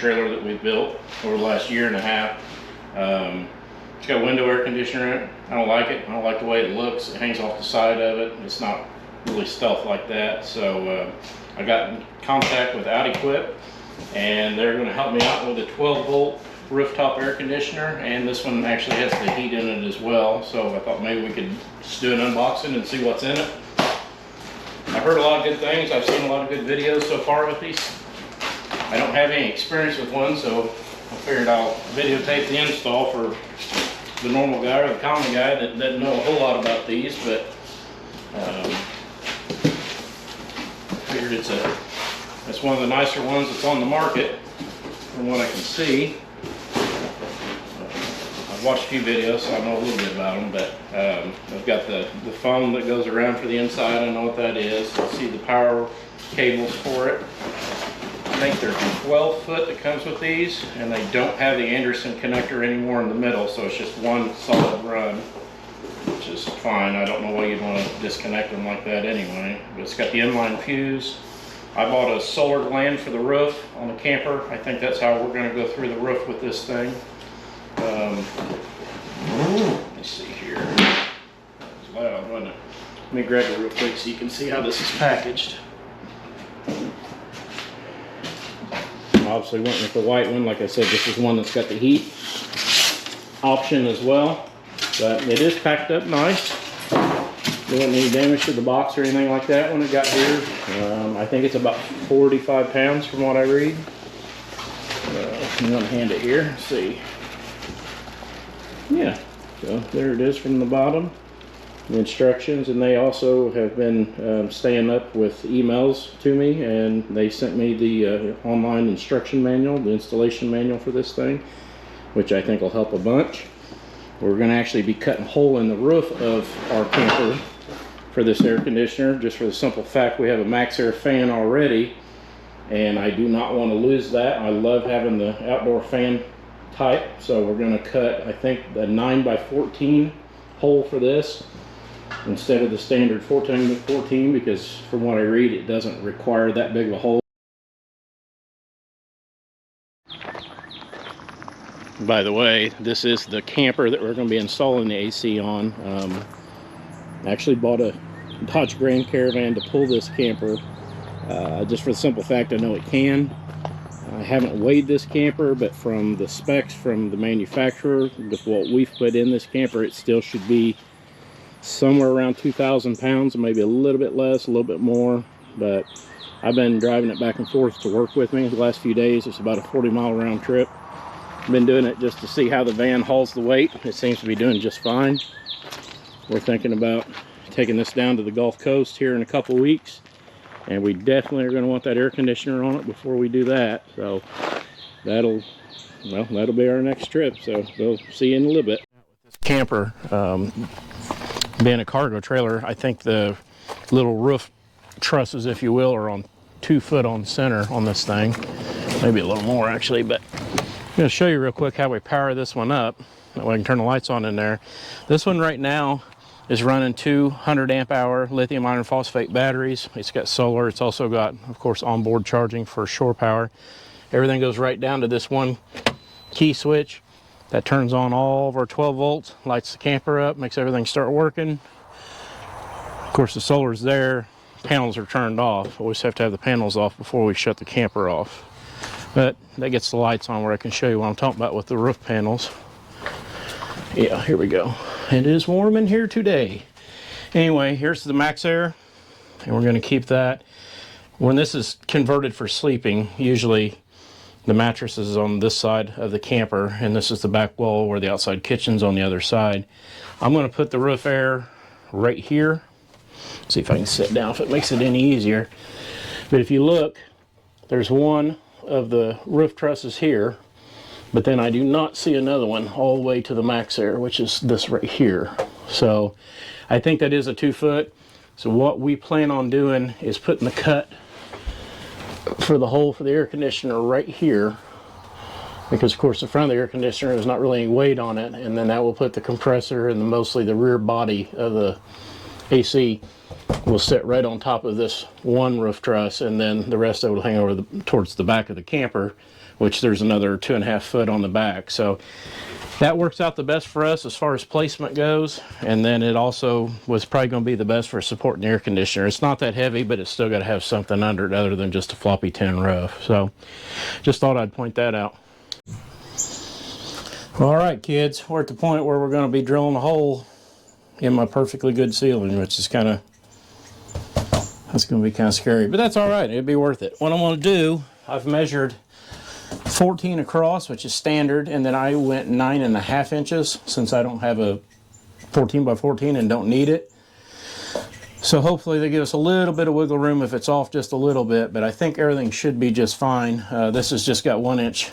trailer that we built over the last year and a half. It's got window air conditioner in it. I don't like it. I don't like the way it looks. It hangs off the side of it. It's not really stealth like that. So I got in contact with OutEquip, and they're going to help me out with a 12-volt rooftop air conditioner, and this one actually has the heat in it as well. So I thought maybe we could just do an unboxing and see what's in it. I've heard a lot of good things. I've seen a lot of good videos so far with these. I don't have any experience with one, so I figured I'll videotape the install for the normal guy or the common guy that doesn't know a whole lot about these, but figured it's one of the nicer ones that's on the market from what I can see. I've watched a few videos, so I know a little bit about them, but I've got the foam that goes around for the inside. I know what that is. I see the power cables for it. I think they're 12 foot that comes with these, and they don't have the Anderson connector anymore in the middle, so it's just one solid run, which is fine. I don't know why you'd want to disconnect them like that anyway, but it's got the inline fuse. I bought a solar gland for the roof on the camper. I think that's how we're going to go through the roof with this thing. Let me see here. That was loud, wasn't it? Let me grab it real quick so you can see how this is packaged. Obviously went with the white one. Like I said, this is one that's got the heat option as well, but it is packed up nice. There wasn't any damage to the box or anything like that when it got here. I think it's about 45 pounds from what I read. I'm going to hand it here. Let's see. Yeah, so there it is from the bottom. The instructions, and they also have been staying up with emails to me, and they sent me the online instruction manual, the installation manual for this thing, which I think will help a bunch. We're going to actually be cutting a hole in the roof of our camper for this air conditioner, just for the simple fact we have a max air fan already, and I do not want to lose that. I love having the outdoor fan type, so we're going to cut, I think, the 9x14 hole for this instead of the standard 14x14, because from what I read, it doesn't require that big of a hole. By the way, this is the camper that we're going to be installing the AC on. I actually bought a Dodge Grand Caravan to pull this camper, just for the simple fact I know it can. I haven't weighed this camper, but from the specs from the manufacturer, with what we've put in this camper, it still should be somewhere around 2,000 pounds, maybe a little bit less, a little bit more. But I've been driving it back and forth to work with me the last few days. It's about a 40-mile round trip. I've been doing it just to see how the van hauls the weight. It seems to be doing just fine. We're thinking about taking this down to the Gulf Coast here in a couple weeks, and we definitely are going to want that air conditioner on it before we do that. So that'll be our next trip. So we'll see you in a little bit. This camper, being a cargo trailer, I think the little roof trusses, if you will, are on 2 foot on center on this thing. Maybe a little more actually, but I'm going to show you real quick how we power this one up. That way I can turn the lights on in there. This one right now is running 200 amp hour lithium iron phosphate batteries. It's got solar. It's also got, of course, onboard charging for shore power. Everything goes right down to this one key switch that turns on all of our 12 volts, lights the camper up, makes everything start working. Of course, the solar's there. Panels are turned off. Always have to have the panels off before we shut the camper off. But that gets the lights on where I can show you what I'm talking about with the roof panels. Yeah, here we go. It is warm in here today. Anyway, here's the max air, and we're going to keep that. When this is converted for sleeping, usually the mattress is on this side of the camper, and this is the back wall where the outside kitchen's on the other side. I'm going to put the roof air right here. See if I can sit down if it makes it any easier. But if you look, there's one of the roof trusses here, but then I do not see another one all the way to the max air, which is this right here. So I think that is a 2 foot. So what we plan on doing is putting the cut for the hole for the air conditioner right here, because of course the front of the air conditioner is not really any weight on it, and then that will put the compressor and mostly the rear body of the AC will sit right on top of this one roof truss, and then the rest of it will hang over towards the back of the camper which there's another 2.5 foot on the back. So that works out the best for us as far as placement goes. And then it also was probably going to be the best for supporting the air conditioner. It's not that heavy, but it's still got to have something under it other than just a floppy tin roof. So just thought I'd point that out. All right, kids, we're at the point where we're going to be drilling a hole in my perfectly good ceiling, which is that's going to be kind of scary, but that's all right. It'd be worth it. What I'm going to do, I've measured 14 across, which is standard, and then I went 9.5 inches since I don't have a 14 by 14 and don't need it. So hopefully they give us a little bit of wiggle room if it's off just a little bit, but I think everything should be just fine. This has just got 1 inch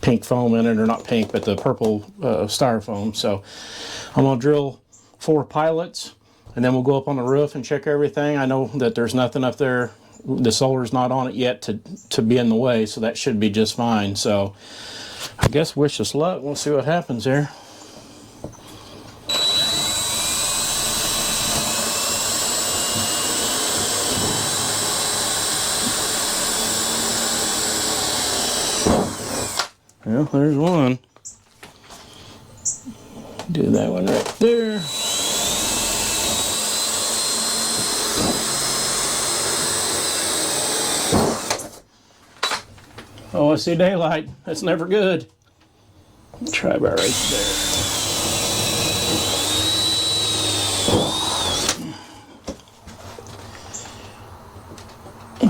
pink foam in it, or not pink, but the purple styrofoam. So I'm going to drill 4 pilots, and then we'll go up on the roof and check everything. I know that there's nothing up there. The solar's not on it yet to be in the way, so that should be just fine. So I guess wish us luck. We'll see what happens here. Well, there's one. Do that one right there. Oh, I see daylight. That's never good. Try about right there.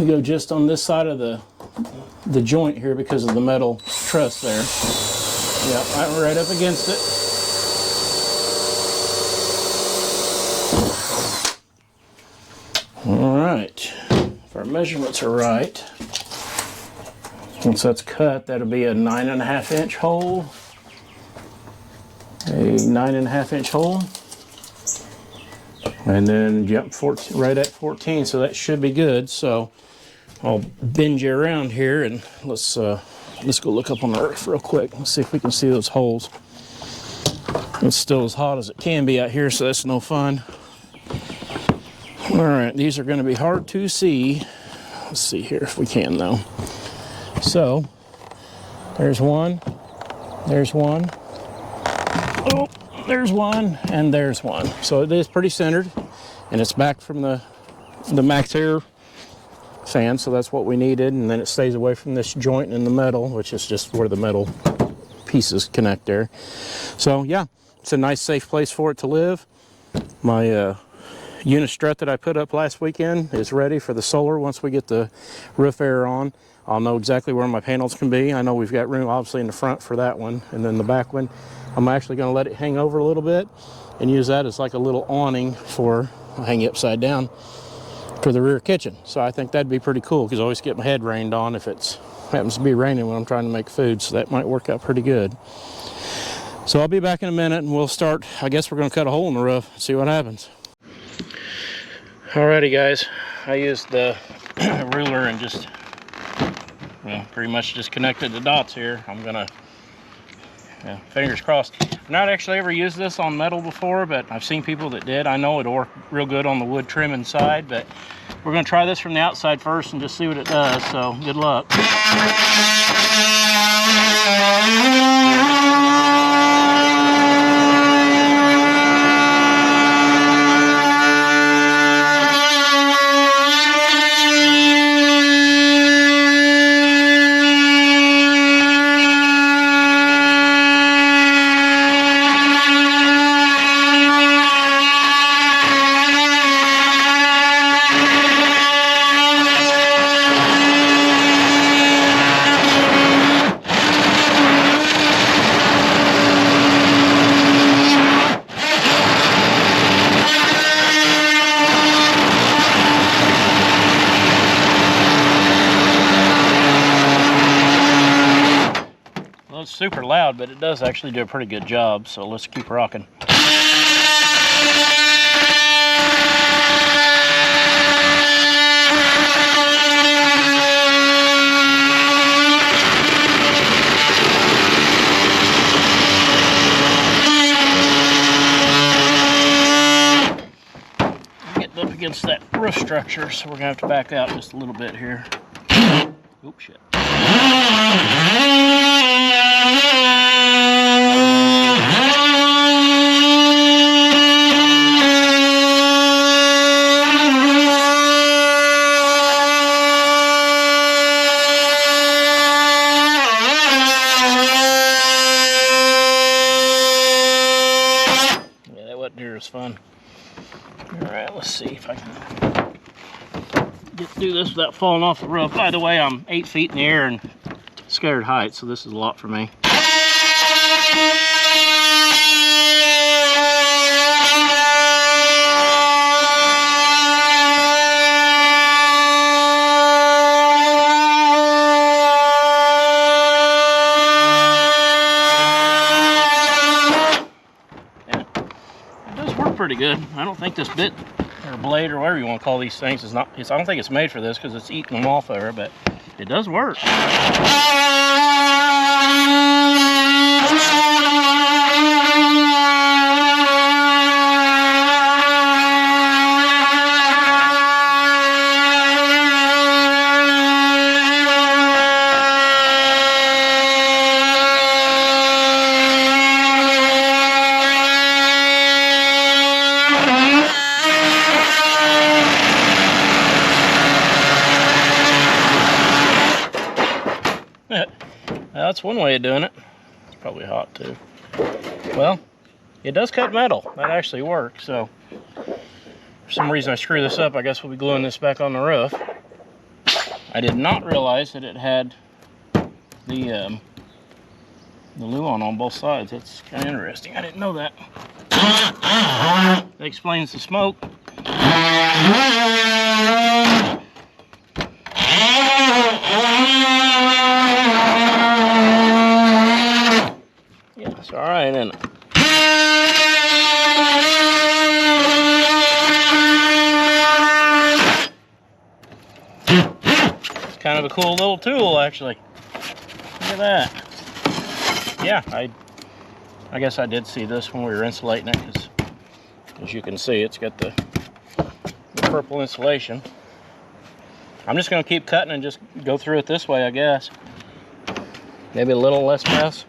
We go just on this side of the joint here because of the metal truss there. Yep, I'm right up against it. All right, if our measurements are right, once that's cut, that'll be a 9.5 inch hole. A 9.5 inch hole. And then jump 14, right at 14, so that should be good. So I'll bend you around here and let's go look up on the roof real quick. Let's see if we can see those holes. It's still as hot as it can be out here, so that's no fun. All right, these are going to be hard to see. Let's see here if we can though. So there's one, there's one. Oh, there's one, and there's one. So it is pretty centered, and it's back from the max air fan, so that's what we needed. And then it stays away from this joint in the metal, which is just where the metal pieces connect there. So yeah, it's a nice safe place for it to live. My unistrut that I put up last weekend is ready for the solar. Once we get the roof air on, I'll know exactly where my panels can be. I know we've got room obviously in the front for that one, and then the back one I'm actually going to let it hang over a little bit and use that as like a little awning for, I'll hang it upside down, for the rear kitchen. So I think that'd be pretty cool, because I always get my head rained on if it happens to be raining when I'm trying to make food, so that might work out pretty good. So I'll be back in a minute and we'll start. I guess we're going to cut a hole in the roof, see what happens. Alrighty guys, I used the ruler and just, well, pretty much just connected the dots here. I'm gonna, yeah, fingers crossed. I've not actually ever used this on metal before, but I've seen people that did. I know it'll work real good on the wood trim inside, but we're gonna try this from the outside first and just see what it does, so good luck. It's super loud, but it does actually do a pretty good job, so let's keep rocking. Getting up against that roof structure, so we're gonna have to back out just a little bit here. Oops, shit. fun. All right, let's see if I can do this without falling off the roof. By the way, I'm 8 feet in the air and scared of heights, so this is a lot for me. Pretty good. I don't think this bit or blade or whatever you want to call these things is not. I don't think it's made for this because it's eating them off of her, but it does work. That's one way of doing it. It's probably hot too. Well, it does cut metal. That actually works. So, for some reason I screwed this up. I guess we'll be gluing this back on the roof. I did not realize that it had the Luan on both sides. That's kind of interesting. I didn't know that. That explains the smoke. Yeah, it's all right, isn't it? It's kind of a cool little tool, actually. Look at that. Yeah, I guess I did see this when we were insulating it, because as you can see, it's got the purple insulation. I'm just going to keep cutting and just go through it this way, I guess. Maybe a little less mess.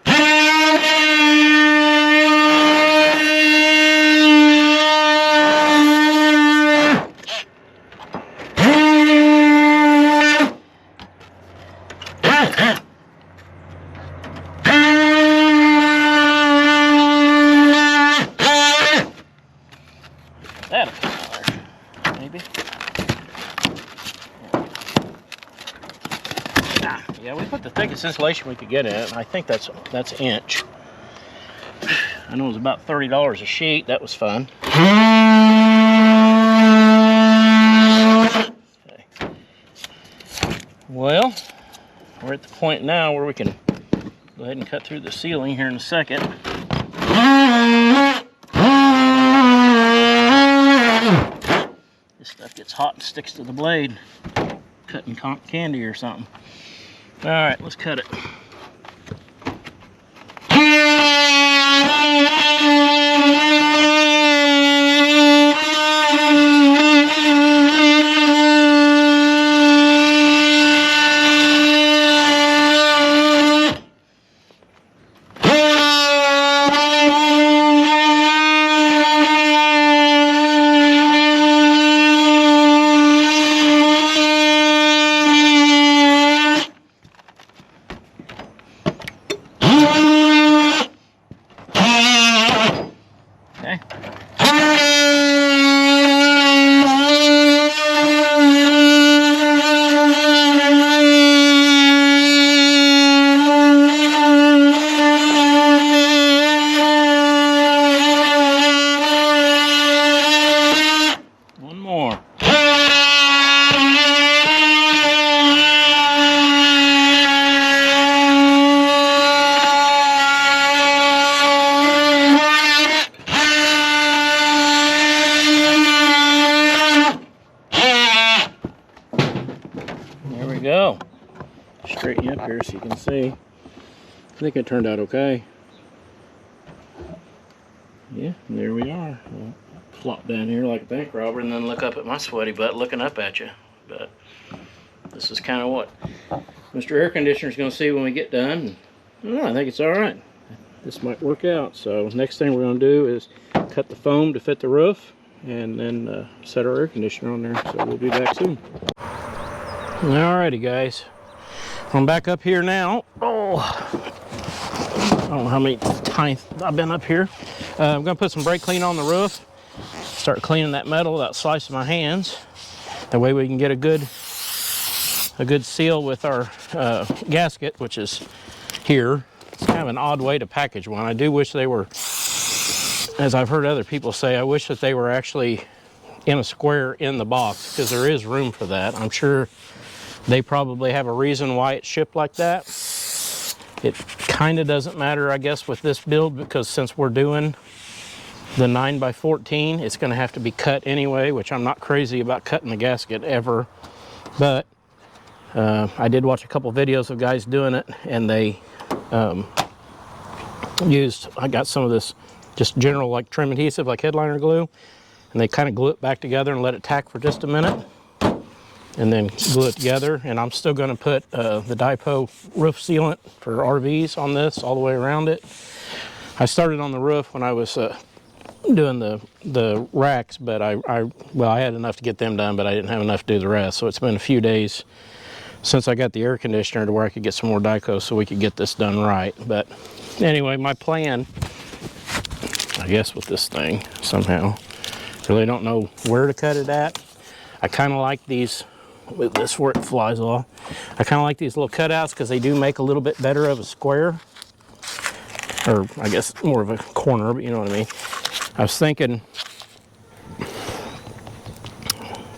Maybe. Yeah, we put the thickest insulation we could get in it, and I think that's inch. I know it was about $30 a sheet. That was fun. Okay. Well, we're at the point now where we can go ahead and cut through the ceiling here in a second. This stuff gets hot and sticks to the blade. Cutting candy or something. All right, let's cut it. Go. Straighten you up here so you can see. I think it turned out okay. Yeah, and there we are. We'll flop down here like a bank robber and then look up at my sweaty butt looking up at you. But this is kind of what Mr. Air Conditioner is going to see when we get done. I think it's all right. This might work out. So next thing we're going to do is cut the foam to fit the roof and then set our air conditioner on there. So we'll be back soon. Alrighty guys, I'm back up here now. Oh, I don't know how many times I've been up here. I'm gonna put some brake clean on the roof. start cleaning that metal without slicing my hands. That way we can get a good seal with our gasket, which is here. It's kind of an odd way to package one. I do wish they were, as I've heard other people say, I wish that they were actually in a square in the box, because there is room for that. I'm sure they probably have a reason why it's shipped like that. It kind of doesn't matter, I guess, with this build, because since we're doing the 9x14, it's going to have to be cut anyway, which I'm not crazy about cutting the gasket ever. But I did watch a couple videos of guys doing it, and they I got some of this just general like trim adhesive, like headliner glue, and they kind of glue it back together and let it tack for just a minute, and then glue it together. And I'm still going to put the Dypo roof sealant for RVs on this all the way around it. I started on the roof when I was doing the racks, but I had enough to get them done, but I didn't have enough to do the rest. So it's been a few days since I got the air conditioner to where I could get some more Dyco so we could get this done right. But anyway, my plan, I guess, with this thing somehow, really don't know where to cut it at. I kind of like these, with this where it flies off, I kind of like these little cutouts because they do make a little bit better of a square, or I guess more of a corner, but you know what I mean. I was thinking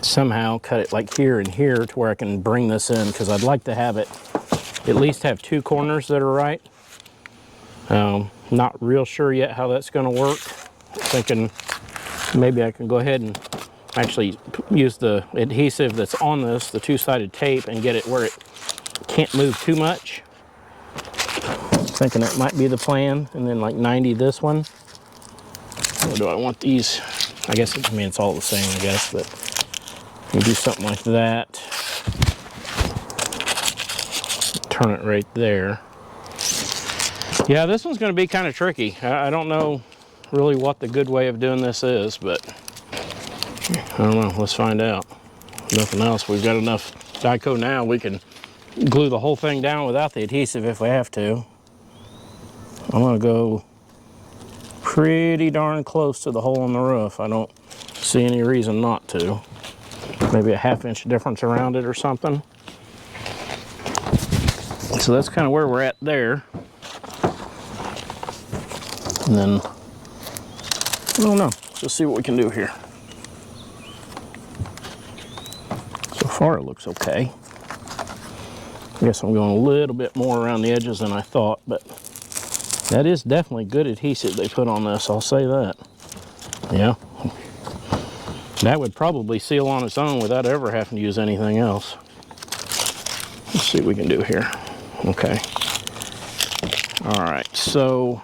somehow cut it like here and here to where I can bring this in, because I'd like to have it at least have two corners that are right. Not real sure yet how that's going to work. Thinking maybe I can go ahead and actually use the adhesive that's on this, the two-sided tape, and get it where it can't move too much. Thinking that might be the plan, and then like 90 this one. Or do I want these? I guess it's all the same, I guess, but you do something like that. Turn it right there. Yeah, this one's going to be kind of tricky. I don't know really what the good way of doing this is, but I don't know. Let's find out. Nothing else. We've got enough Dyco now. We can glue the whole thing down without the adhesive if we have to. I'm going to go pretty darn close to the hole in the roof. I don't see any reason not to. Maybe a ½ inch difference around it or something. So that's kind of where we're at there. And then, I don't know, let's see what we can do here. So far it looks okay. I guess I'm going a little bit more around the edges than I thought, but that is definitely good adhesive they put on this, I'll say that. Yeah. That would probably seal on its own without ever having to use anything else. Let's see what we can do here. Okay. All right, so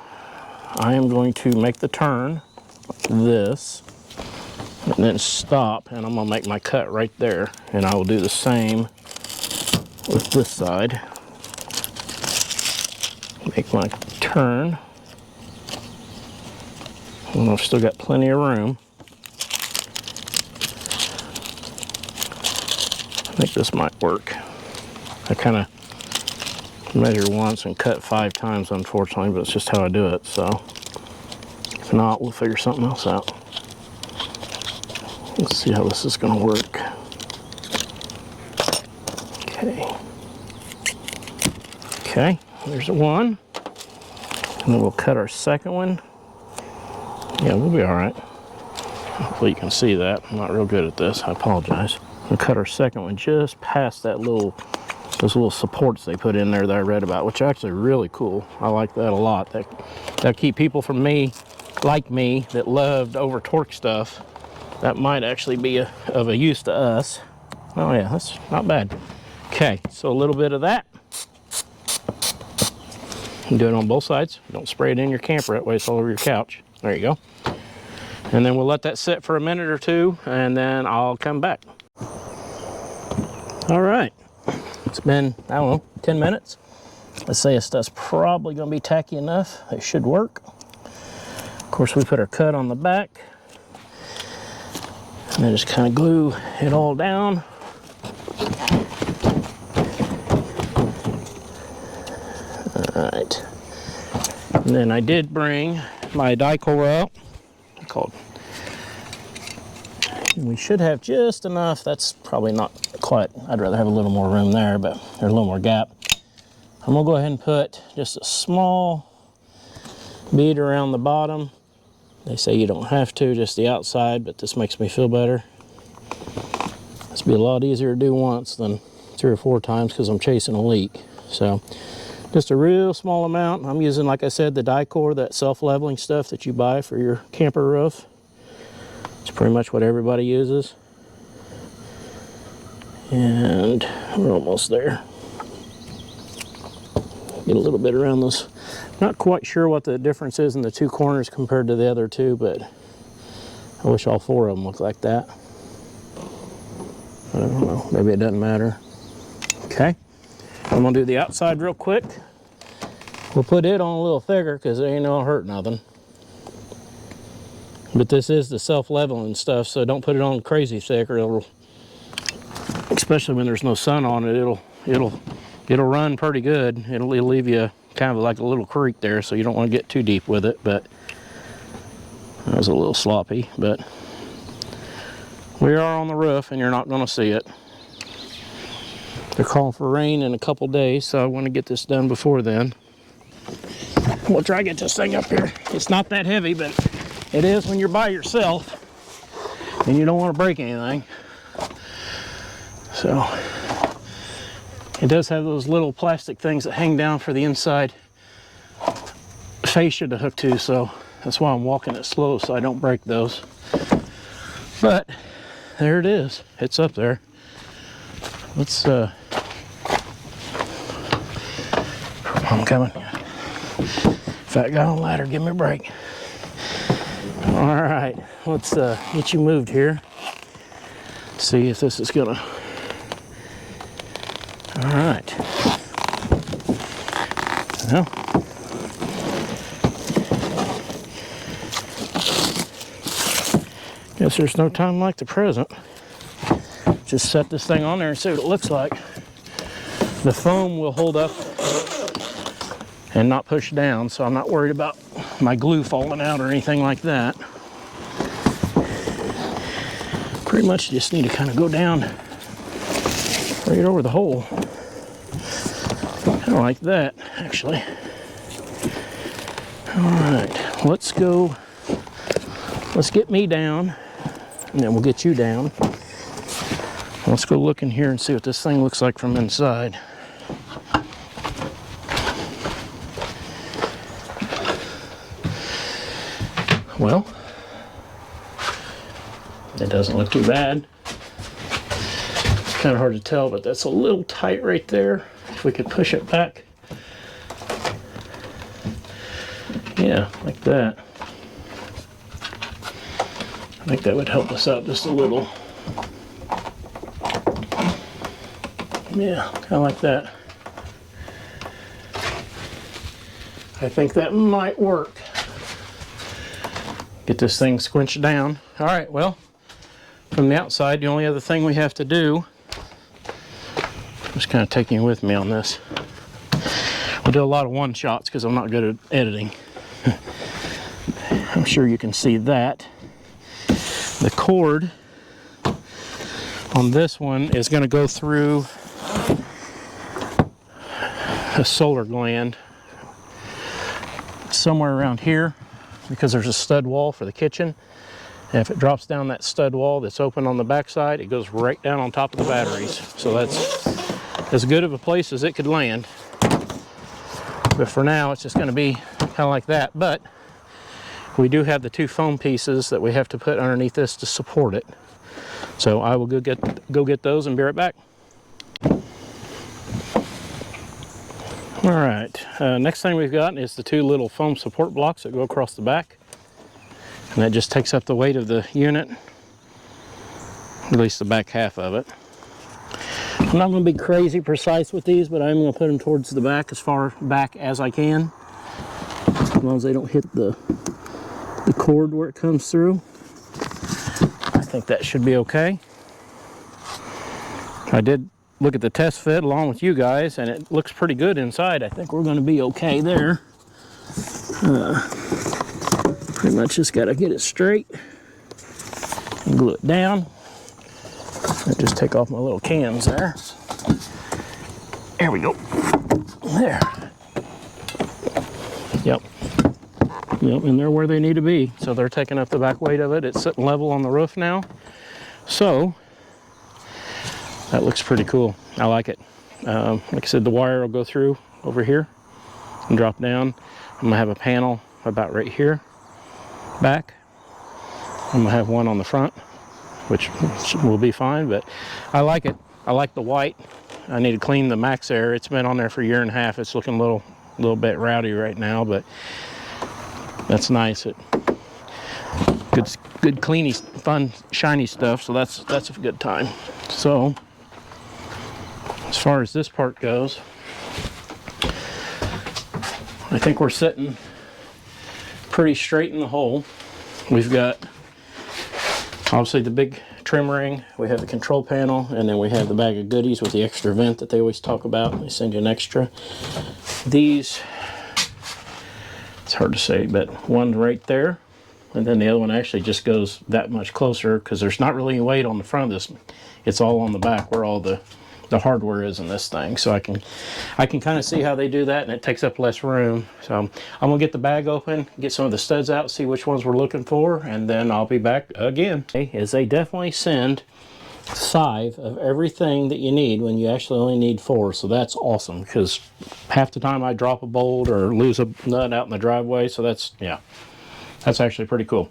I am going to make the turn like this, and then stop, and I'm gonna make my cut right there, and I will do the same with this side. Make my turn. And I've still got plenty of room. I think this might work. I kind of measure once and cut 5 times, unfortunately, but it's just how I do it. So if not, we'll figure something else out. Let's see how this is going to work. Okay, there's one. And then we'll cut our second one. Yeah, we'll be all right. Hopefully you can see that. I'm not real good at this. I apologize. We'll cut our second one just past that those little supports they put in there that I read about, which are actually really cool. I like that a lot. That keep people from me, like me, that loved over torque stuff. That might actually be of a use to us. Oh yeah, that's not bad. Okay, so a little bit of that. You do it on both sides. Don't spray it in your camper, that way it's all over your couch. There you go. And then we'll let that sit for a minute or two, and then I'll come back. All right, it's been, I don't know, 10 minutes. Let's say this stuff's probably gonna be tacky enough. It should work. Of course, we put our cut on the back, and then just kind of glue it all down. All right, and then I did bring my Dyco out, called And we should have just enough. That's probably not quite. I'd rather have a little more room there, but there's a little more gap. I'm gonna go ahead and put just a small bead around the bottom. They say you don't have to, just the outside, but this makes me feel better. This will be a lot easier to do once than 3 or 4 times because I'm chasing a leak. So just a real small amount. I'm using, like I said, the Dicor, that self-leveling stuff that you buy for your camper roof. It's pretty much what everybody uses. And we're almost there. Get a little bit around this. Not quite sure what the difference is in the 2 corners compared to the other 2, but I wish all 4 of them looked like that. I don't know, maybe it doesn't matter. Okay, I'm gonna do the outside real quick. We'll put it on a little thicker because it ain't gonna hurt nothing. But this is the self-leveling stuff, so don't put it on crazy thick or it'll, especially when there's no sun on it, it'll run pretty good. It'll leave you kind of like a little creek there, so you don't want to get too deep with it. But that was a little sloppy, but we are on the roof and you're not going to see it. They're calling for rain in a couple days, so I want to get this done before then. We'll try to get this thing up here. It's not that heavy, but it is when you're by yourself and you don't want to break anything. So it does have those little plastic things that hang down for the inside fascia to hook to, so that's why I'm walking it slow so I don't break those. But there it is. It's up there. Let's I'm coming. Fat guy on ladder, give me a break. All right, let's get you moved here. See if this is gonna. All right. Well, guess there's no time like the present. Just set this thing on there and see what it looks like. The foam will hold up and not push down, so I'm not worried about my glue falling out or anything like that. Pretty much just need to kind of go down right over the hole. Kind of like that, actually. All right, let's go. Let's get me down, and then we'll get you down. Let's go look in here and see what this thing looks like from inside. Well, it doesn't look too bad. It's kind of hard to tell, but that's a little tight right there. If we could push it back. Yeah, like that. I think that would help us out just a little. Yeah, kind of like that. I think that might work. Get this thing squinched down. All right, well, from the outside, the only other thing we have to do, just kind of taking you with me on this. We'll do a lot of one shots because I'm not good at editing. I'm sure you can see that. The cord on this one is going to go through a solar gland somewhere around here because there's a stud wall for the kitchen. And if it drops down that stud wall that's open on the backside, it goes right down on top of the batteries. So that's as good of a place as it could land. But for now, it's just going to be kind of like that. But we do have the 2 foam pieces that we have to put underneath this to support it. So I will go get those and be right back. All right, next thing we've got is the 2 little foam support blocks that go across the back. And that just takes up the weight of the unit, at least the back half of it. I'm not going to be crazy precise with these, but I'm going to put them towards the back, as far back as I can, as long as they don't hit the cord where it comes through. I think that should be okay. I did look at the test fit along with you guys, and it looks pretty good inside. I think we're going to be okay there. Pretty much just got to get it straight. Glue it down. I just take off my little cams there. There we go. There. Yep. Yep, and they're where they need to be. So they're taking up the back weight of it. It's sitting level on the roof now. So that looks pretty cool. I like it. Like I said, the wire will go through over here and drop down. I'm gonna have a panel about right here back. I'm gonna have one on the front, which will be fine, but I like it. I like the white. I need to clean the Max Air. It's been on there for a year and a half. It's looking a little bit rowdy right now, but that's nice. Good cleany, fun, shiny stuff. So that's a good time. So as far as this part goes, I think we're sitting pretty straight in the hole. We've got obviously the big trim ring, we have the control panel, and then we have the bag of goodies with the extra vent that they always talk about. They send you an extra. These, it's hard to say, but one right there, and then the other one actually just goes that much closer because there's not really any weight on the front of this. It's all on the back where all the hardware is in this thing. So I can kind of see how they do that, and it takes up less room. So I'm gonna get the bag open, get some of the studs out, see which ones we're looking for, and then I'll be back again. Is they definitely send 5 of everything that you need when you actually only need 4. So that's awesome, because half the time I drop a bolt or lose a nut out in the driveway. So that's actually pretty cool.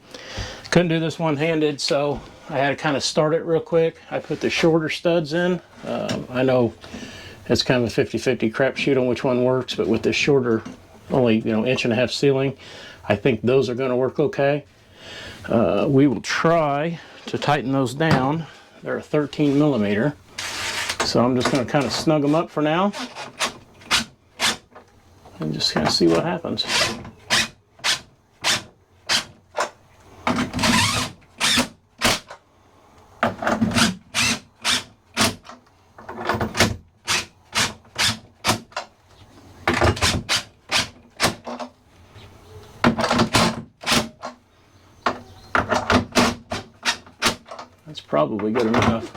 Couldn't do this one-handed, so I had to kind of start it real quick. I put the shorter studs in. I know it's kind of a 50-50 crapshoot on which one works, but with this shorter, only 1.5-inch ceiling, I think those are going to work okay. We will try to tighten those down. They're a 13 millimeter, so I'm just going to kind of snug them up for now and just kind of see what happens. That's probably good enough.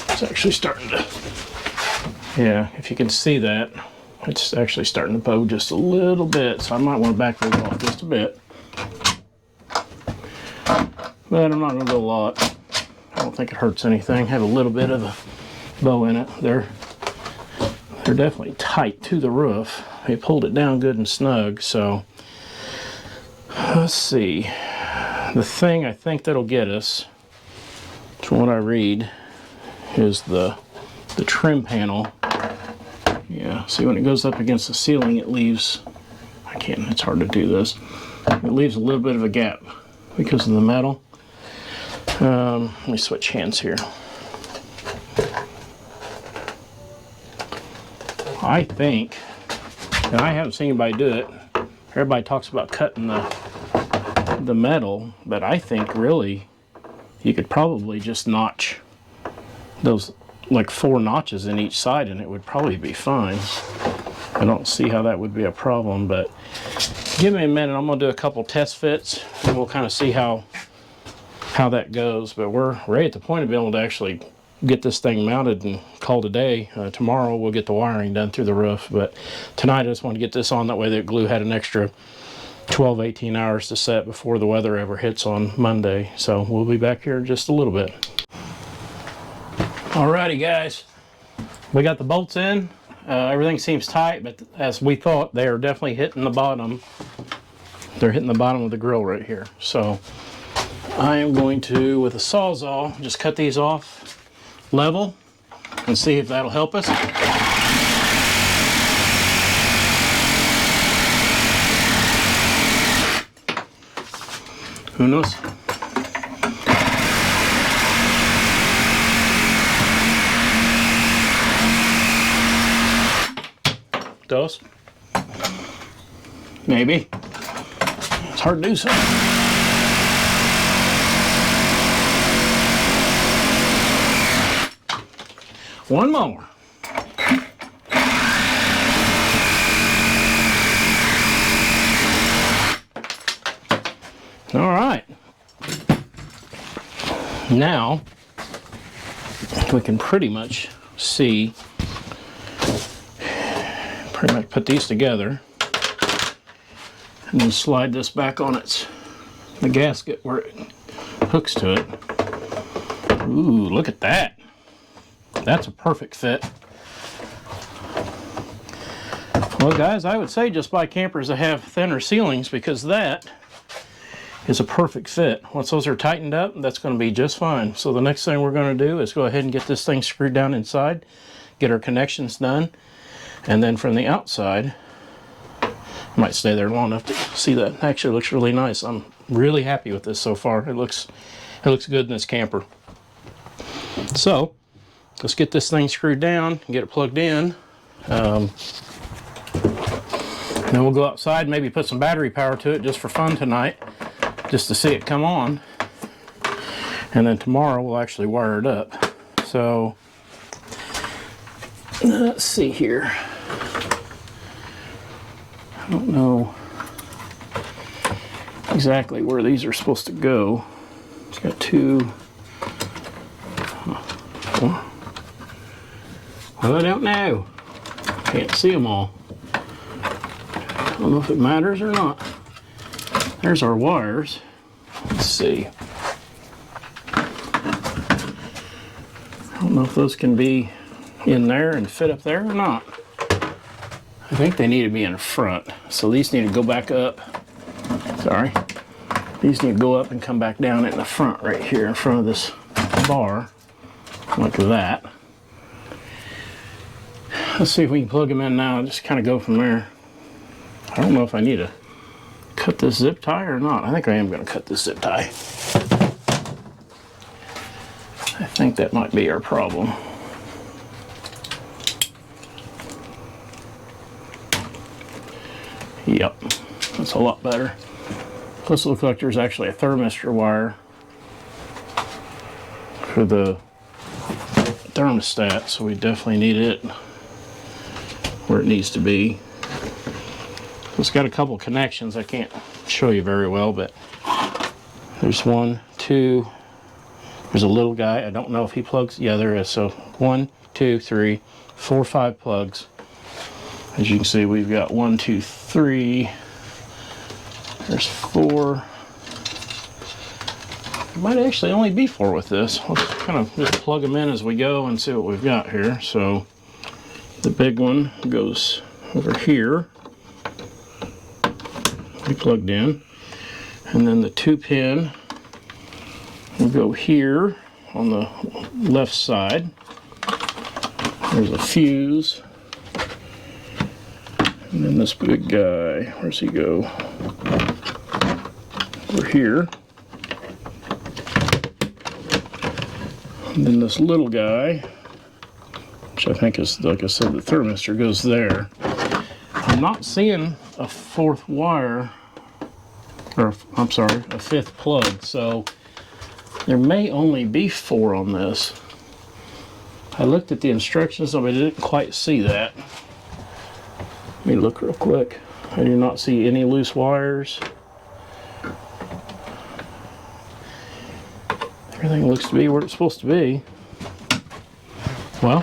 It's actually starting to, yeah, if you can see that, it's actually starting to poke just a little bit, so I might want to back those off just a bit. But I'm not going to go a lot. I don't think it hurts anything. Have a little bit of a bow in it. They're definitely tight to the roof. They pulled it down good and snug, so let's see. The thing I think that'll get us, from what I read, is the trim panel. Yeah, see, when it goes up against the ceiling, it leaves, it's hard to do this. It leaves a little bit of a gap because of the metal. Let me switch hands here. I think, and I haven't seen anybody do it, everybody talks about cutting the metal, but I think really you could probably just notch those like 4 notches in each side and it would probably be fine. I don't see how that would be a problem, but give me a minute. I'm gonna do a couple test fits and we'll kind of see how that goes. But we're right at the point of being able to actually get this thing mounted and call it a day. Tomorrow we'll get the wiring done through the roof, but tonight I just want to get this on, that way the glue had an extra 12-18 hours to set before the weather ever hits on Monday. So we'll be back here in just a little bit. Alrighty guys, we got the bolts in. Everything seems tight, but as we thought, they are definitely hitting the bottom. They're hitting the bottom of the grill right here. So I am going to, with a Sawzall, just cut these off level and see if that'll help us. Who knows? Does? Maybe. It's hard to do so. One more. All right. Now we can pretty much see, pretty much put these together and then slide this back on the gasket where it hooks to it. Ooh, look at that. That's a perfect fit. Well guys, I would say just buy campers that have thinner ceilings, because that is a perfect fit. Once those are tightened up, that's going to be just fine. So the next thing we're going to do is go ahead and get this thing screwed down inside, get our connections done, and then from the outside, I might stay there long enough to see that. It actually looks really nice. I'm really happy with this so far. It looks good in this camper. So let's get this thing screwed down and get it plugged in. Then we'll go outside and maybe put some battery power to it just for fun tonight, just to see it come on. And then tomorrow we'll actually wire it up. So let's see here. I don't know exactly where these are supposed to go. It's got two. Well, I don't know. Can't see them all. I don't know if it matters or not. There's our wires. Let's see. I don't know if those can be in there and fit up there or not. I think they need to be in front. So these need to go back up. Sorry. These need to go up and come back down in the front right here in front of this bar. Like that. Let's see if we can plug them in now and just kind of go from there. I don't know if I need to cut this zip tie or not. I think I am going to cut this zip tie. I think that might be our problem. Yep, that's a lot better. Plus it looks like there's actually a thermistor wire for the thermostat, so we definitely need it where it needs to be. It's got a couple connections I can't show you very well, but there's one, two, there's a little guy. I don't know if he plugs. Yeah, there is. So 1, 2, 3, 4, 5 plugs. As you can see, we've got 1, 2, 3. There's 4. There might actually only be 4 with this. Let's kind of just plug them in as we go and see what we've got here. So the big one goes over here. We plugged in, and then the 2-pin will go here on the left side. There's a fuse, and then this big guy, where's he go? Over here. And then this little guy, which I think is, like I said, the thermistor goes there. I'm not seeing a 4th wire, or I'm sorry, a 5th plug, so there may only be 4 on this. I looked at the instructions, but I didn't quite see that. Let me look real quick. I do not see any loose wires. Everything looks to be where it's supposed to be. Well,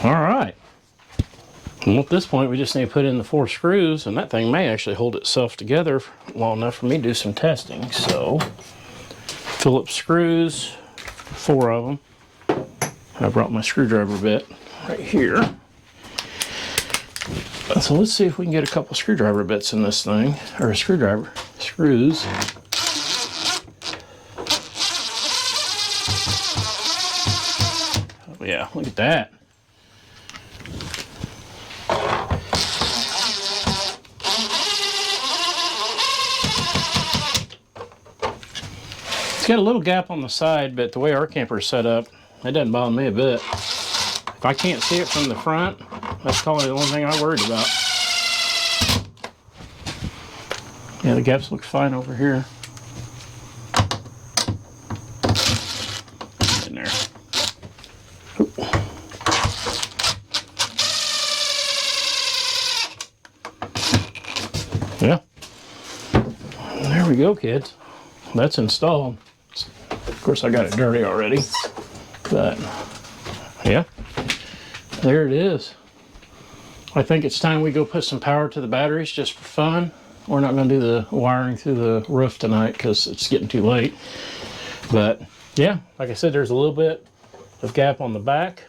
alright. Well, at this point we just need to put in the 4 screws, and that thing may actually hold itself together long enough for me to do some testing. So, Phillips screws, 4 of them. I brought my screwdriver bit right here. So let's see if we can get a couple screwdriver bits in this thing, or screws. Oh yeah, look at that. It's got a little gap on the side, but the way our camper is set up, it doesn't bother me a bit. If I can't see it from the front, that's probably the only thing I worried about. Yeah, the gaps look fine over here. In there. Oop. Yeah. There we go, kids. That's installed. Of course, I got it dirty already, but yeah, there it is. I think it's time we go put some power to the batteries just for fun. We're not going to do the wiring through the roof tonight because it's getting too late. But yeah, like I said, there's a little bit of gap on the back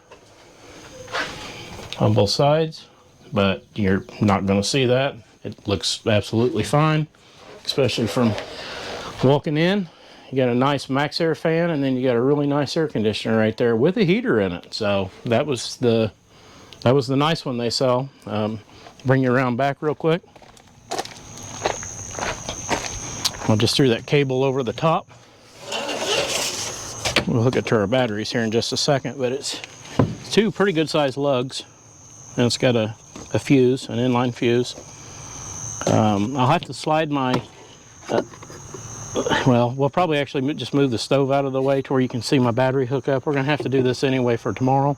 on both sides, but you're not going to see that. It looks absolutely fine, especially from walking in. You got a nice max air fan, and then you got a really nice air conditioner right there with a heater in it. So that was the nice one they sell. Bring you around back real quick. I'll just threw that cable over the top. We'll hook it to our batteries here in just a second, but it's two pretty good sized lugs, and it's got a fuse, an inline fuse. I'll have to slide my, well, we'll probably actually just move the stove out of the way to where you can see my battery hookup. We're gonna have to do this anyway for tomorrow.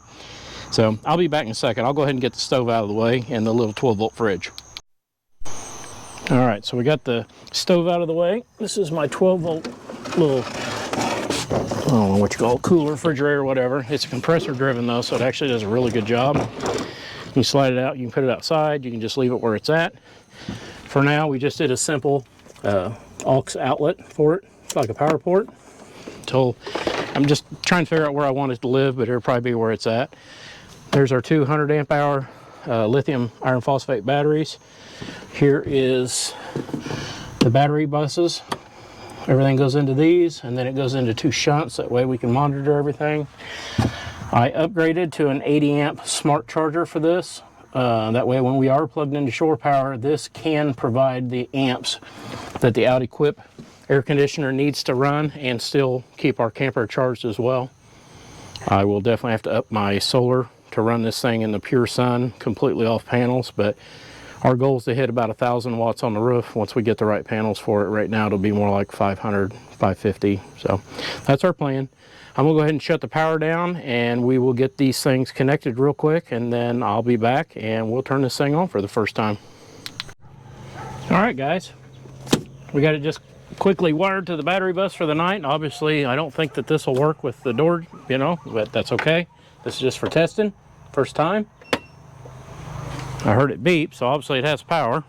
So I'll be back in a second. I'll go ahead and get the stove out of the way and the little 12-volt fridge. All right, so we got the stove out of the way. This is my 12-volt little, I don't know what you call it, cooler, refrigerator, or whatever. It's compressor driven though, so it actually does a really good job. You slide it out, you can put it outside, you can just leave it where it's at. For now, we just did a simple aux outlet for it. It's like a power port. So I'm just trying to figure out where I want it to live, but it'll probably be where it's at. There's our 200 amp hour lithium iron phosphate batteries. Here is the battery buses. Everything goes into these, and then it goes into two shunts. That way we can monitor everything. I upgraded to an 80 amp smart charger for this. That way when we are plugged into shore power, this can provide the amps that the OutEquip air conditioner needs to run and still keep our camper charged as well. I will definitely have to up my solar to run this thing in the pure sun, completely off panels, but our goal is to hit about 1,000 watts on the roof once we get the right panels for it. Right now it'll be more like 500, 550, so that's our plan. I'm gonna go ahead and shut the power down, and we will get these things connected real quick, and then I'll be back and we'll turn this thing on for the first time. All right, guys, we got it just quickly wired to the battery bus for the night. Obviously, I don't think that this will work with the door, you know, but that's okay. This is just for testing, first time. I heard it beep, so obviously it has power.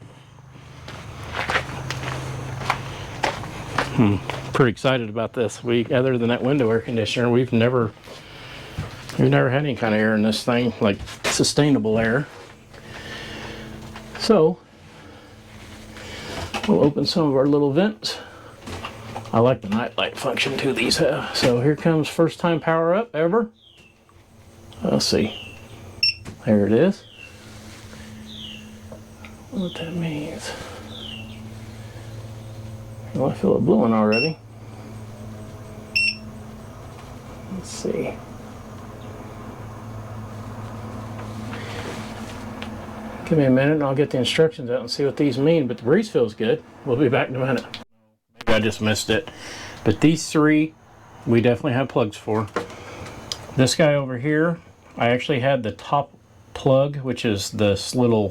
Pretty excited about this. Other than that window air conditioner, we've never had any kind of air in this thing, like sustainable air. So we'll open some of our little vents. I like the night light function too these have. So here comes first time power up ever. Let's see. There it is. What that means. Well, I feel it blowing already. Let's see. Give me a minute and I'll get the instructions out and see what these mean, but the breeze feels good. We'll be back in a minute. Maybe I just missed it. But these three, we definitely have plugs for. This guy over here, I actually had the top plug, which is this little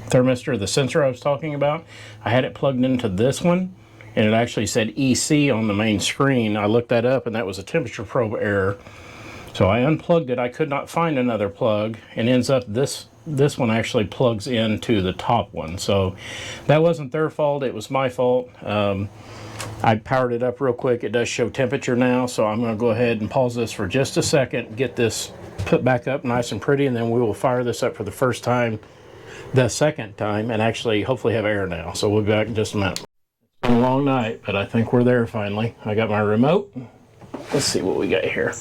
thermistor, the sensor I was talking about. I had it plugged into this one, and it actually said EC on the main screen. I looked that up, and that was a temperature probe error. So I unplugged it. I could not find another plug, and ends up this one actually plugs into the top one. So that wasn't their fault. It was my fault. I powered it up real quick. It does show temperature now, so I'm going to go ahead and pause this for just a second, get this put back up nice and pretty, and then we will fire this up for the first time, the second time, and actually hopefully have air now. So we'll be back in just a minute. It's been a long night, but I think we're there finally. I got my remote. Let's see what we got here.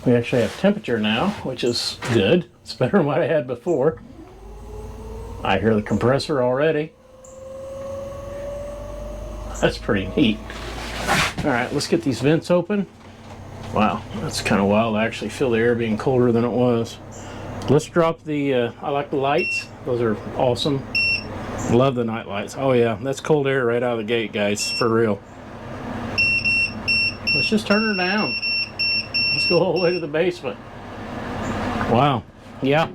We actually have temperature now, which is good. It's better than what I had before. I hear the compressor already. That's pretty neat. All right, let's get these vents open. Wow, that's kind of wild. I actually feel the air being colder than it was. Let's drop the, I like the lights. Those are awesome. Love the night lights. Oh yeah, that's cold air right out of the gate, guys, for real. Let's just turn her down. Let's go all the way to the basement. Wow. Yeah.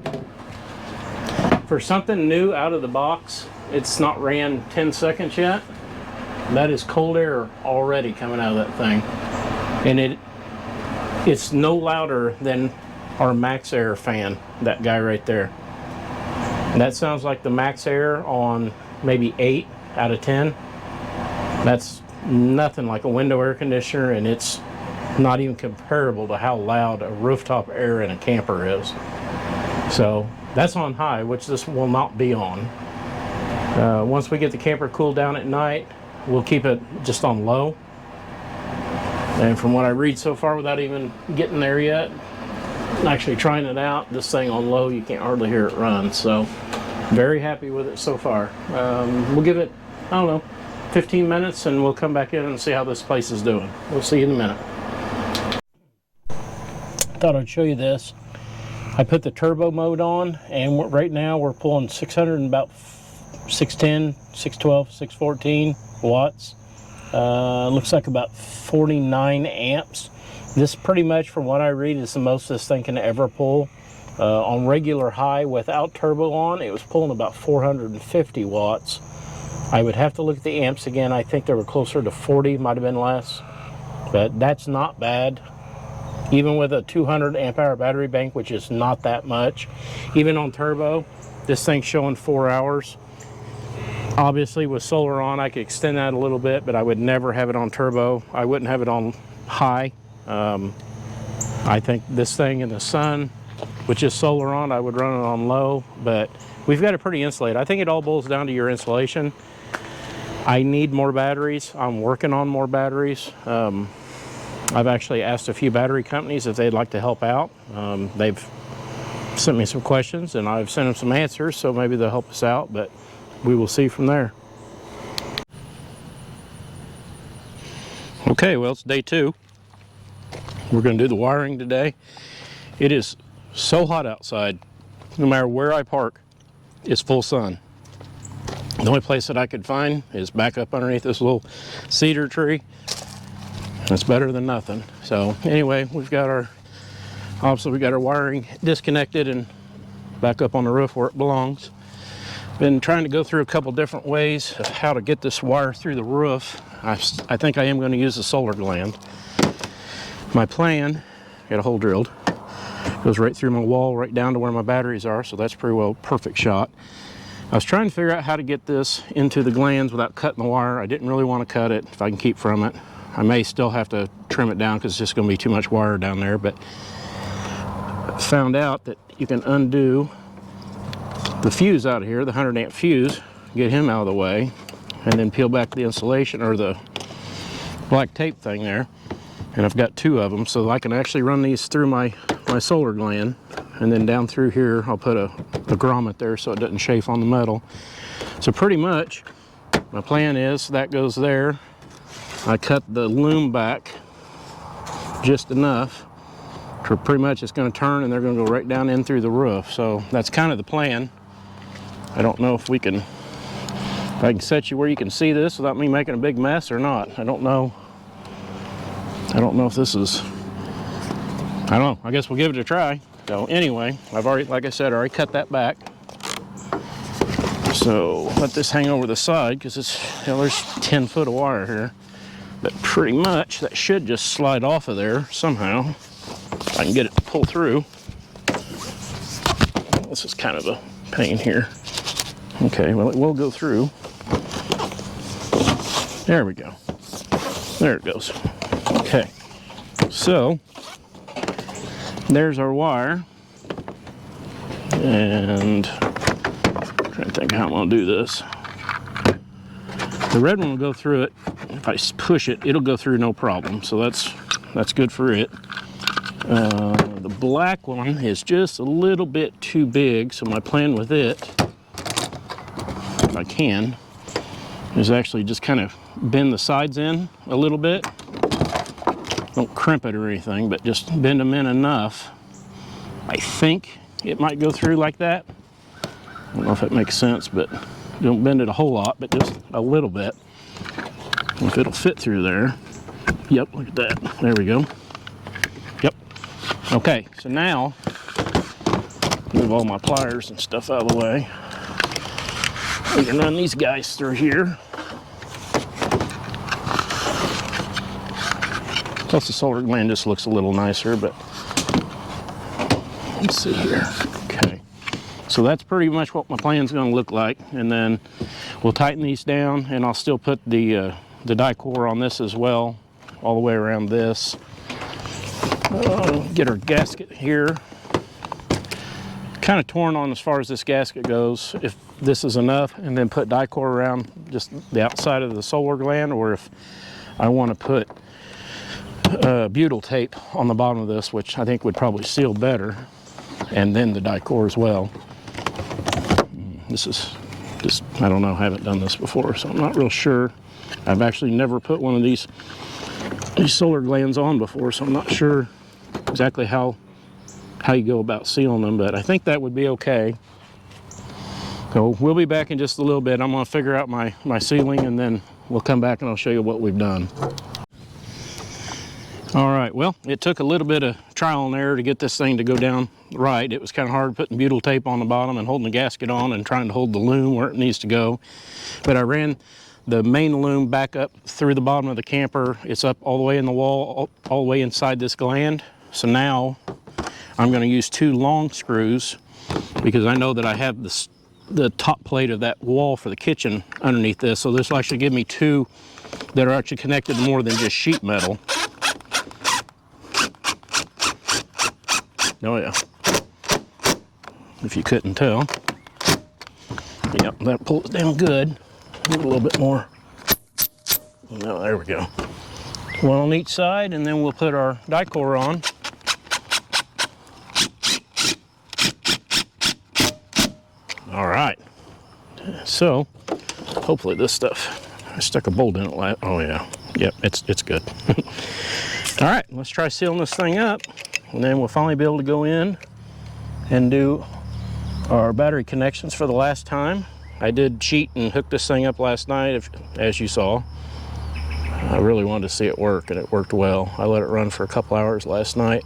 For something new out of the box, it's not ran 10 seconds yet. That is cold air already coming out of that thing. And it's no louder than our Max Air fan, that guy right there. And that sounds like the Max Air on maybe 8 out of 10. That's nothing like a window air conditioner, and it's not even comparable to how loud a rooftop air in a camper is. So that's on high, which this will not be on. Once we get the camper cooled down at night, we'll keep it just on low. And from what I read so far, without even getting there yet, actually trying it out, this thing on low, you can't hardly hear it run. So very happy with it so far. We'll give it, I don't know, 15 minutes and we'll come back in and see how this place is doing. We'll see you in a minute. Thought I'd show you this. I put the turbo mode on, and right now we're pulling 600 and about 610, 612, 614 watts. Looks like about 49 amps. This pretty much, from what I read, is the most this thing can ever pull. On regular high without turbo on, it was pulling about 450 watts. I would have to look at the amps again. I think they were closer to 40, might have been less, but that's not bad. Even with a 200 amp hour battery bank, which is not that much. Even on turbo, this thing's showing 4 hours. Obviously with solar on, I could extend that a little bit, but I would never have it on turbo. I wouldn't have it on high. I think this thing in the sun, which is solar on, I would run it on low, but we've got it pretty insulated. I think it all boils down to your insulation. I need more batteries. I'm working on more batteries. I've actually asked a few battery companies if they'd like to help out. They've sent me some questions and I've sent them some answers, so maybe they'll help us out, but we will see from there. Okay, well, it's day 2. We're going to do the wiring today. It is so hot outside. No matter where I park, it's full sun. The only place that I could find is back up underneath this little cedar tree. That's better than nothing. So anyway, we've got our wiring disconnected and back up on the roof where it belongs. Been trying to go through a couple different ways of how to get this wire through the roof. I think I am going to use the solar gland. My plan, got a hole drilled, goes right through my wall, right down to where my batteries are, so that's pretty well perfect shot. I was trying to figure out how to get this into the glands without cutting the wire. I didn't really want to cut it if I can keep from it. I may still have to trim it down because it's just going to be too much wire down there, but I found out that you can undo the fuse out of here, the 100 amp fuse, get him out of the way, and then peel back the insulation or the black tape thing there. And I've got 2 of them, so I can actually run these through my solar gland, and then down through here I'll put a grommet there so it doesn't chafe on the metal. So pretty much my plan is that goes there. I cut the loom back just enough to pretty much it's going to turn and they're going to go right down in through the roof. So that's kind of the plan. I don't know if I can set you where you can see this without me making a big mess or not. I don't know if this is, I don't know. I guess we'll give it a try. So anyway, I've already, like I said, already cut that back. So let this hang over the side because it's, you know, there's 10 foot of wire here. But pretty much that should just slide off of there somehow. If I can get it to pull through. This is kind of a pain here. Okay, well, it will go through. There we go. There it goes. Okay, so there's our wire. And I'm trying to think how I'm going to do this. The red one will go through it. If I push it, it'll go through no problem. So that's good for it. The black one is just a little bit too big. So my plan with it, if I can, is actually just kind of bend the sides in a little bit. Don't crimp it or anything, but just bend them in enough. I think it might go through like that. I don't know if it makes sense, but Don't bend it a whole lot, but just a little bit. If it'll fit through there. Yep, look at that. There we go. Yep. Okay, so now, move all my pliers and stuff out of the way. We can run these guys through here. Plus the solar gland just looks a little nicer, but let's see here. Okay, so that's pretty much what my plan's going to look like, and then we'll tighten these down, and I'll still put the die core on this as well, all the way around this. Get our gasket here. Kind of torn on as far as this gasket goes, if this is enough, and then put die core around just the outside of the solar gland, or if I want to put butyl tape on the bottom of this, which I think would probably seal better, and then the die core as well. This is just, I don't know, I haven't done this before, so I'm not real sure. I've actually never put one of these solar glands on before, so I'm not sure exactly how you go about sealing them, but I think that would be okay. So we'll be back in just a little bit. I'm going to figure out my sealing, and then we'll come back and I'll show you what we've done. All right, well, it took a little bit of trial and error to get this thing to go down right. It was kind of hard putting butyl tape on the bottom and holding the gasket on and trying to hold the loom where it needs to go. But I ran the main loom back up through the bottom of the camper. It's up all the way in the wall, all the way inside this gland. So now I'm going to use 2 long screws, because I know that I have the top plate of that wall for the kitchen underneath this. So this will actually give me 2 that are actually connected to more than just sheet metal. Oh yeah, if you couldn't tell. Yep, that pulls it down good. A little bit more. Oh, there we go. 1 on each side, and then we'll put our die core on. All right, so hopefully this stuff, I stuck a bolt in it. Oh yeah, yep, it's good. All right, let's try sealing this thing up, and then we'll finally be able to go in and do our battery connections for the last time. I did cheat and hook this thing up last night, as you saw. I really wanted to see it work, and it worked well. I let it run for a couple hours last night.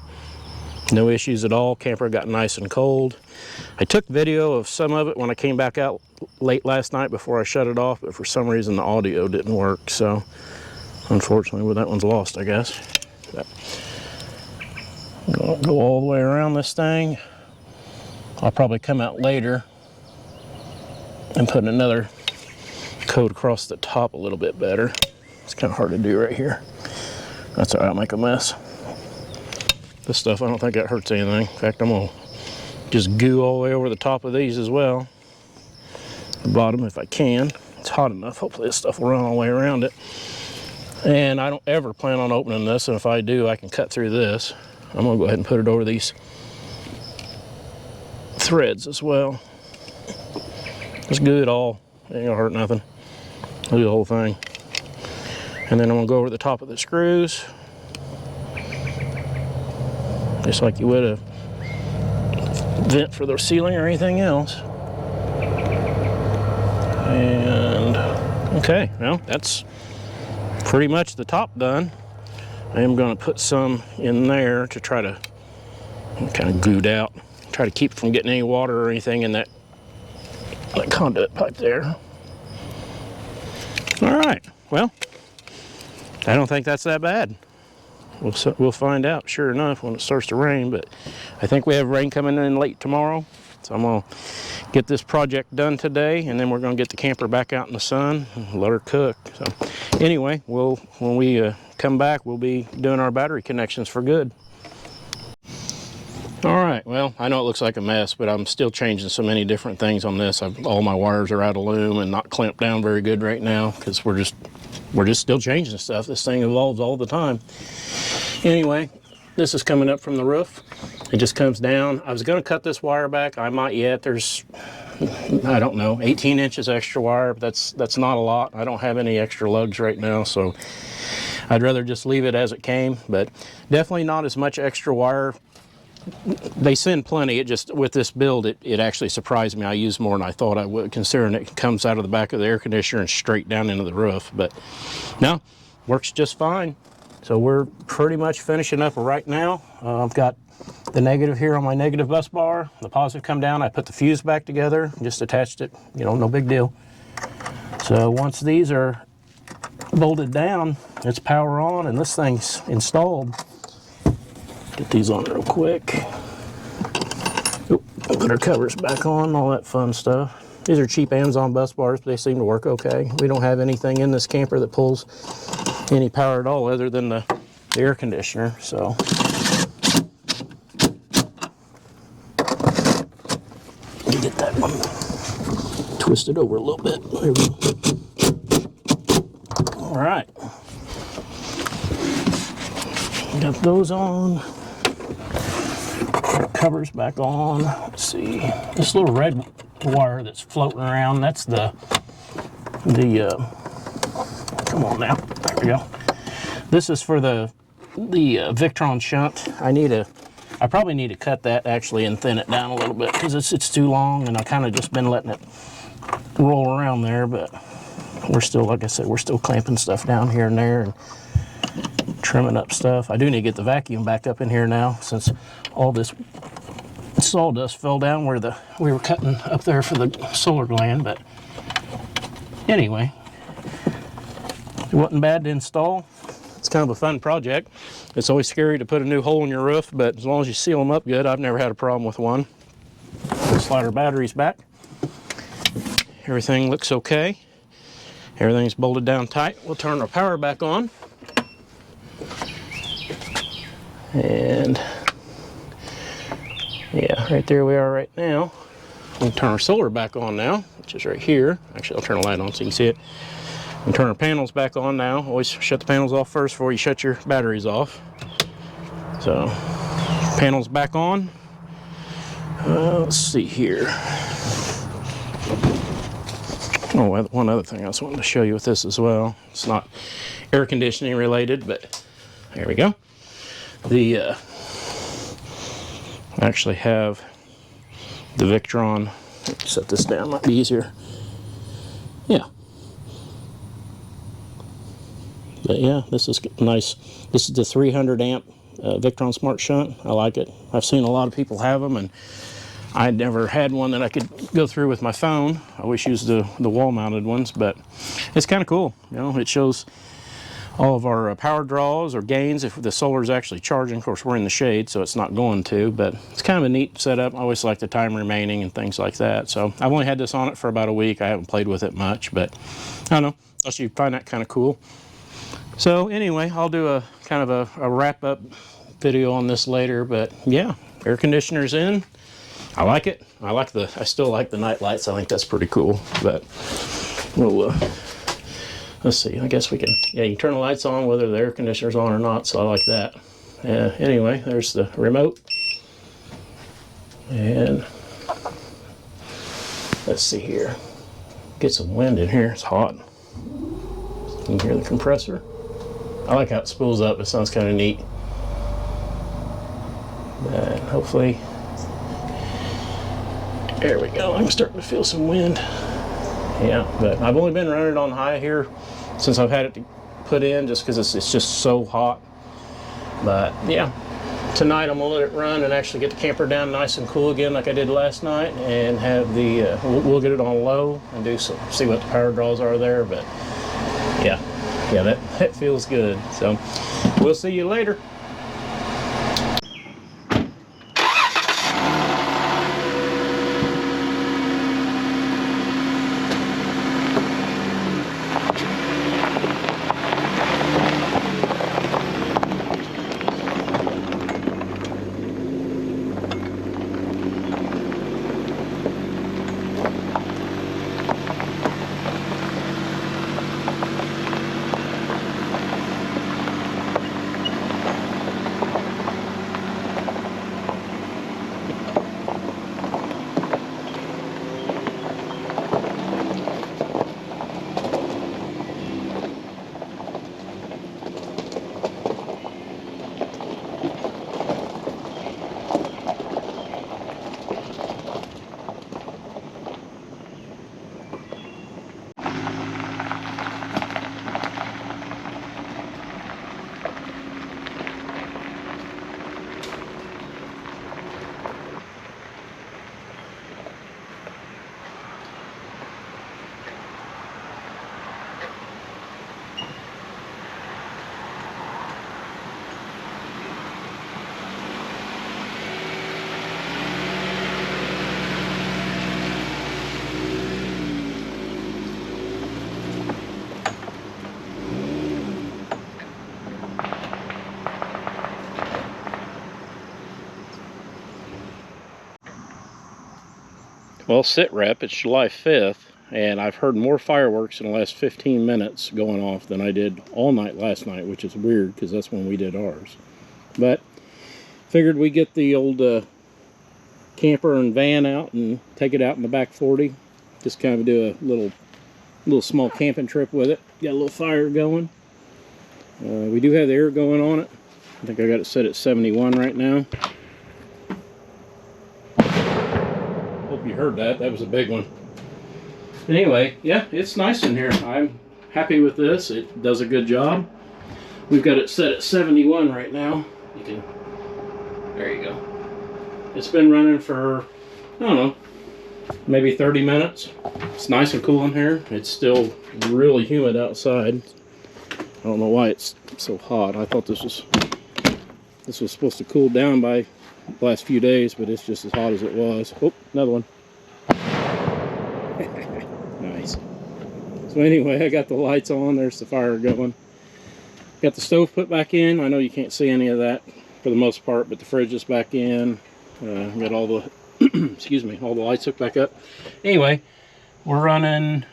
No issues at all. Camper got nice and cold. I took video of some of it when I came back out late last night before I shut it off, but for some reason the audio didn't work, so unfortunately, well, that one's lost, I guess. But I'm gonna go all the way around this thing. I'll probably come out later and put another coat across the top a little bit better. It's kind of hard to do right here. That's all right, I'll make a mess. This stuff, I don't think that hurts anything. In fact, I'm gonna just goo all the way over the top of these as well. The bottom, if I can. It's hot enough. Hopefully this stuff will run all the way around it. And I don't ever plan on opening this, and if I do, I can cut through this. I'm gonna go ahead and put it over these threads as well. Just glue it all. It ain't gonna hurt nothing. I'll do the whole thing. And then I'm gonna go over the top of the screws, just like you would a vent for the ceiling or anything else. And okay, well, that's pretty much the top done. I am going to put some in there to try to kind of glued out, try to keep it from getting any water or anything in that conduit pipe there. All right, well, I don't think that's that bad. We'll find out, sure enough, when it starts to rain, but I think we have rain coming in late tomorrow. So I'm gonna get this project done today, and then we're gonna get the camper back out in the sun and let her cook. So anyway, when we come back, we'll be doing our battery connections for good. All right, well, I know it looks like a mess, but I'm still changing so many different things on this. All my wires are out of loom and not clamped down very good right now, because we're just still changing stuff. This thing evolves all the time. Anyway, this is coming up from the roof. It just comes down. I was going to cut this wire back. I might yet. There's, I don't know, 18 inches extra wire, but that's not a lot. I don't have any extra lugs right now, so I'd rather just leave it as it came, but definitely not as much extra wire they send plenty. It just, with this build, it actually surprised me. I used more than I thought I would, considering it comes out of the back of the air conditioner and straight down into the roof. But no, works just fine. So we're pretty much finishing up right now. I've got the negative here on my negative bus bar. The positive come down. I put the fuse back together, just attached it, you know, no big deal. So once these are bolted down, it's power on and this thing's installed. Get these on real quick. Oop, put our covers back on, all that fun stuff. These are cheap Amazon bus bars, but they seem to work okay. We don't have anything in this camper that pulls any power at all other than the air conditioner, so. Let me get that one twisted over a little bit. There we go. All right. Got those on. Covers back on. Let's see. This little red wire that's floating around, that's the come on now. There we go. This is for the Victron shunt. I probably need to cut that actually and thin it down a little bit because it's too long, and I kind of just been letting it roll around there, but we're still, like I said, we're still clamping stuff down here and there and trimming up stuff. I do need to get the vacuum back up in here now since all this sawdust fell down where we were cutting up there for the solar gland. But anyway, it wasn't bad to install. It's kind of a fun project. It's always scary to put a new hole in your roof, but as long as you seal them up good, I've never had a problem with one. We'll slide our batteries back. Everything looks okay. Everything's bolted down tight. We'll turn our power back on. And yeah, right there we are right now. We'll turn our solar back on now, which is right here. Actually, I'll turn the light on so you can see it. And turn our panels back on now. Always shut the panels off first before you shut your batteries off. So, panels back on. Let's see here. Oh, one other thing I just wanted to show you with this as well. It's not air conditioning related, but there we go. I actually have the Victron. Set this down, might be easier. Yeah. But yeah, this is nice. This is the 300 amp Victron Smart Shunt. I like it. I've seen a lot of people have them, and I never had one that I could go through with my phone. I always used the wall-mounted ones, but it's kind of cool. You know, it shows all of our power draws or gains if the solar is actually charging. Of course, we're in the shade, so it's not going to, but it's kind of a neat setup. I always like the time remaining and things like that. So I've only had this on it for about a week. I haven't played with it much, but I don't know. Thought you'd find that kind of cool. So anyway, I'll do a kind of a wrap-up video on this later, but yeah, air conditioner's in. I like it. I still like the night lights. I think that's pretty cool, but we'll, let's see, I guess we can, yeah, you turn the lights on whether the air conditioner's on or not, so I like that. Anyway, there's the remote. And let's see here. Get some wind in here, it's hot. You can hear the compressor. I like how it spools up, it sounds kind of neat. And hopefully, there we go, I'm starting to feel some wind. Yeah, but I've only been running it on high here since I've had it to put in, just because it's just so hot. But yeah, tonight I'm gonna let it run and actually get the camper down nice and cool again like I did last night, and have the we'll get it on low and do some, see what the power draws are there. But yeah, that feels good. So we'll see you later. Well, sit rep, it's July 5th, and I've heard more fireworks in the last 15 minutes going off than I did all night last night, which is weird because that's when we did ours. But figured we'd get the old camper and van out and take it out in the back 40. Just kind of do a little small camping trip with it. Got a little fire going. We do have the air going on it. I think I got it set at 71 right now. Hope you heard that. That was a big one. But anyway, yeah, it's nice in here. I'm happy with this. It does a good job. We've got it set at 71 right now. You can, there you go. It's been running for, I don't know, maybe 30 minutes. It's nice and cool in here. It's still really humid outside. I don't know why it's so hot. I thought this was supposed to cool down by the last few days, but it's just as hot as it was. Oh, another one. Nice. So anyway, I got the lights on. There's the fire going. Got the stove put back in. I know you can't see any of that for the most part, but the fridge is back in. Got all the excuse me, all the lights hooked back up. Anyway, we're running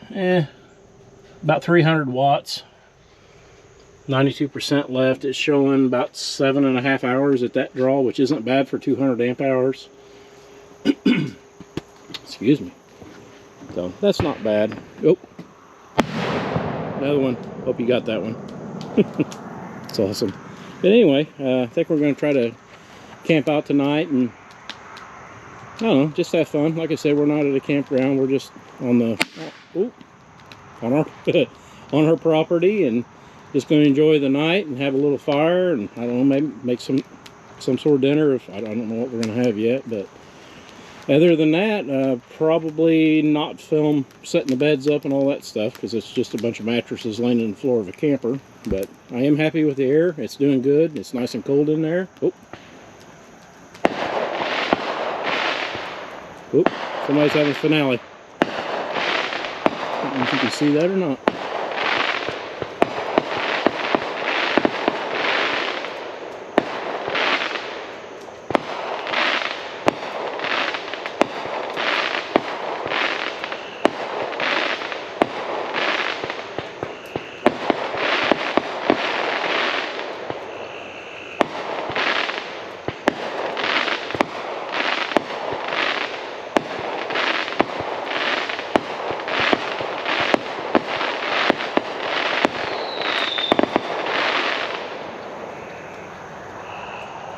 about 300 watts. 92% left. It's showing about 7.5 hours at that draw, which isn't bad for 200 amp hours. Excuse me. So that's not bad. Oh, another one. Hope you got that one. It's awesome. But anyway, I think we're going to try to camp out tonight and I don't know, just have fun. Like I said, we're not at a campground. We're just on the on our on our property and just going to enjoy the night and have a little fire and I don't know, maybe make some sort of dinner. If I don't know what we're going to have yet, but other than that, probably not film setting the beds up and all that stuff because it's just a bunch of mattresses laying on the floor of a camper. But I am happy with the air. It's doing good. It's nice and cold in there. Oh, somebody's having a finale. I don't know if you can see that or not.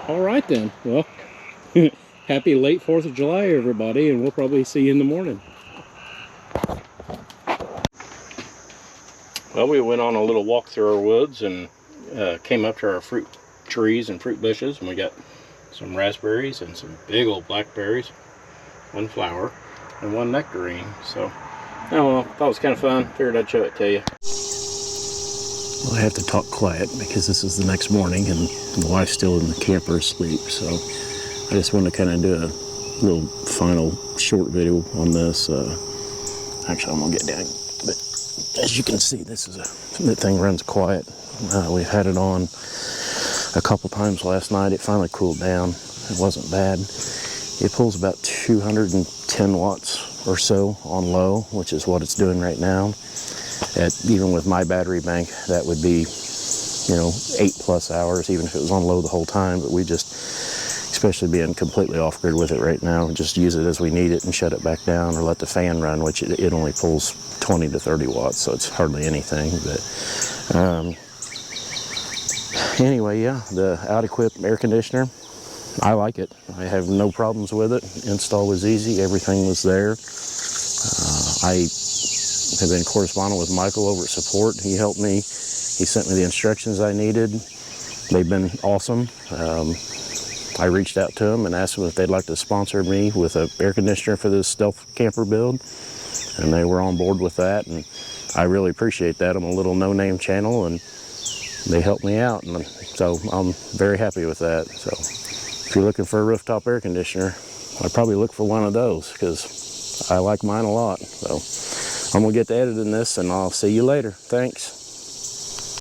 All right then. Well, happy late 4th of July, everybody, and we'll probably see you in the morning. Well, we went on a little walk through our woods and came up to our fruit trees and fruit bushes, and we got some raspberries and some big old blackberries, one flower, and one nectarine. So, I don't know, thought it was kind of fun. Figured I'd show it to you. Well, I have to talk quiet because this is the next morning and the wife's still in the camper asleep. So I just want to kind of do a little final short video on this. Actually, I'm going to get down. But as you can see, that thing runs quiet. We've had it on a couple times last night. It finally cooled down. It wasn't bad. It pulls about 210 watts or so on low, which is what it's doing right now. Even with my battery bank, that would be, 8+ hours, even if it was on low the whole time. But we just, especially being completely off grid with it right now, just use it as we need it and shut it back down or let the fan run, which it only pulls 20 to 30 watts, so it's hardly anything. But anyway, yeah, the OutEquip air conditioner, I like it. I have no problems with it. Install was easy. Everything was there. I have been corresponding with Michael over at Support. He helped me. He sent me the instructions I needed. They've been awesome. I reached out to them and asked them if they'd like to sponsor me with an air conditioner for this stealth camper build, and they were on board with that, and I really appreciate that. I'm a little no-name channel, and they helped me out, and so I'm very happy with that. So if you're looking for a rooftop air conditioner, I'd probably look for one of those because I like mine a lot. So I'm gonna get to editing this, and I'll see you later. Thanks.